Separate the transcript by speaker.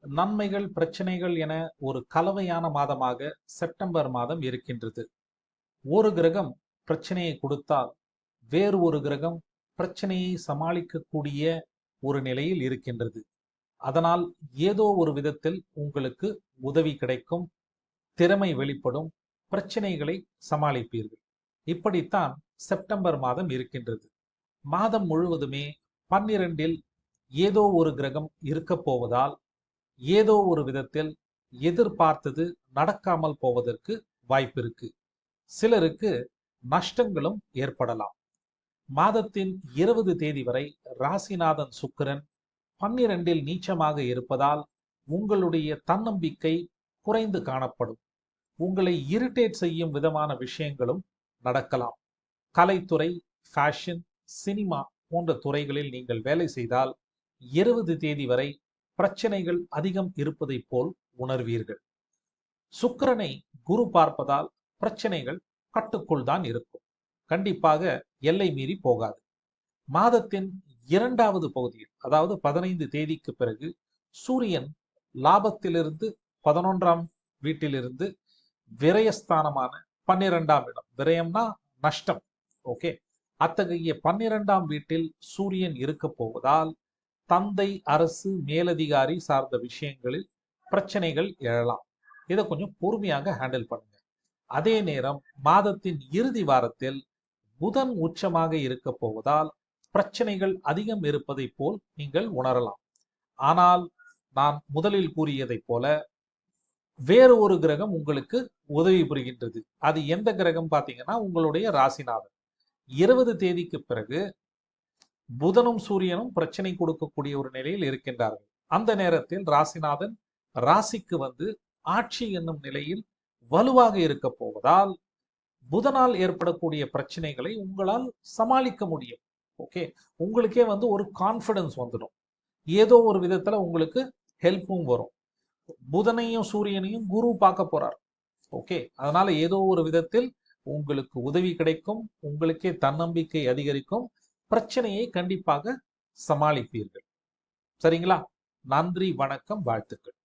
Speaker 1: நன்மைகள் பிரச்சனைகள் என ஒரு கலவையான மாதமாக செப்டம்பர் மாதம் இருக்கின்றது. ஒரு கிரகம் பிரச்சனையை கொடுத்தால் வேறு ஒரு கிரகம் பிரச்சனையை சமாளிக்கக்கூடிய ஒரு நிலையில் இருக்கின்றது. அதனால் ஏதோ ஒரு விதத்தில் உங்களுக்கு உதவி கிடைக்கும், திறமை வெளிப்படும், பிரச்சனைகளை சமாளிப்பீர்கள். இப்படித்தான் செப்டம்பர் மாதம் இருக்கின்றது. மாதம் முழுவதுமே 12இல் ஏதோ ஒரு கிரகம் இருக்க போவதால் ஏதோ ஒரு விதத்தில் எதிர்பார்த்தது நடக்காமல் போவதற்கு வாய்ப்பிருக்கு. சிலருக்கு நஷ்டங்களும் ஏற்படலாம். மாதத்தின் 20 தேதி வரை ராசிநாதன் சுக்கிரன் 12இல் நீச்சமாக இருப்பதால் உங்களுடைய தன்னம்பிக்கை குறைந்து காணப்படும். உங்களை இரிட்டேட் செய்யும் விதமான விஷயங்களும் நடக்கலாம். கலைத்துறை, ஃபேஷன், சினிமா போன்ற துறைகளில் நீங்கள் வேலை செய்தால் 20 தேதி வரை பிரச்சனைகள் அதிகம் இருப்பதைப் போல் உணர்வீர்கள். சுக்கிரனை குரு பார்ப்பதால் பிரச்சனைகள் கட்டுக்குள் தான் இருக்கும். கண்டிப்பாக எல்லை மீறி போகாது. மாதத்தின் 2வது பகுதியில், அதாவது 15 தேதிக்கு பிறகு சூரியன் லாபத்திலிருந்து 11ஆம் வீட்டிலிருந்து விரயஸ்தானமான 12ஆம் இடம், விரயம்னா நஷ்டம், ஓகே, அத்தகைய 12ஆம் வீட்டில் சூரியன் இருக்க போவதால் தந்தை, அரசு, மேலதிகாரி சார்ந்த விஷயங்களில் பிரச்சனைகள் எழலாம். இதை கொஞ்சம் பொறுமையாக ஹேண்டில் பண்ணுங்க. அதே நேரம் மாதத்தின் இறுதி வாரத்தில் புதன் உச்சமாக இருக்க போவதால் பிரச்சனைகள் அதிகம் இருப்பதை போல் நீங்கள் உணரலாம். ஆனால் நான் முதலில் கூறியதைப் போல வேறு ஒரு கிரகம் உங்களுக்கு உதவி புரிகின்றது. அது எந்த கிரகம் பார்த்தீங்கன்னா உங்களுடைய ராசிநாதன். 20 தேதிக்கு பிறகு புதனும் சூரியனும் பிரச்சனை கொடுக்கக்கூடிய ஒரு நிலையில் இருக்கின்றார்கள். அந்த நேரத்தில் ராசிநாதன் ராசிக்கு வந்து ஆட்சி என்னும் நிலையில் வலுவாக இருக்க போவதால் புதனால் ஏற்படக்கூடிய பிரச்சனைகளை உங்களால் சமாளிக்க முடியும். ஓகே, உங்களுக்கே வந்து ஒரு கான்ஃபிடன்ஸ் வந்துடும். ஏதோ ஒரு விதத்துல உங்களுக்கு ஹெல்ப்பும் வரும். புதனையும் சூரியனையும் குரு பார்க்க போறார். ஓகே, அதனால ஏதோ ஒரு விதத்தில் உங்களுக்கு உதவி கிடைக்கும், உங்களுக்கே தன்னம்பிக்கை அதிகரிக்கும், பிரச்சனையை கண்டிப்பாக சமாளிப்பீர்கள். சரிங்களா? நன்றி, வணக்கம், வாழ்த்துக்கள்.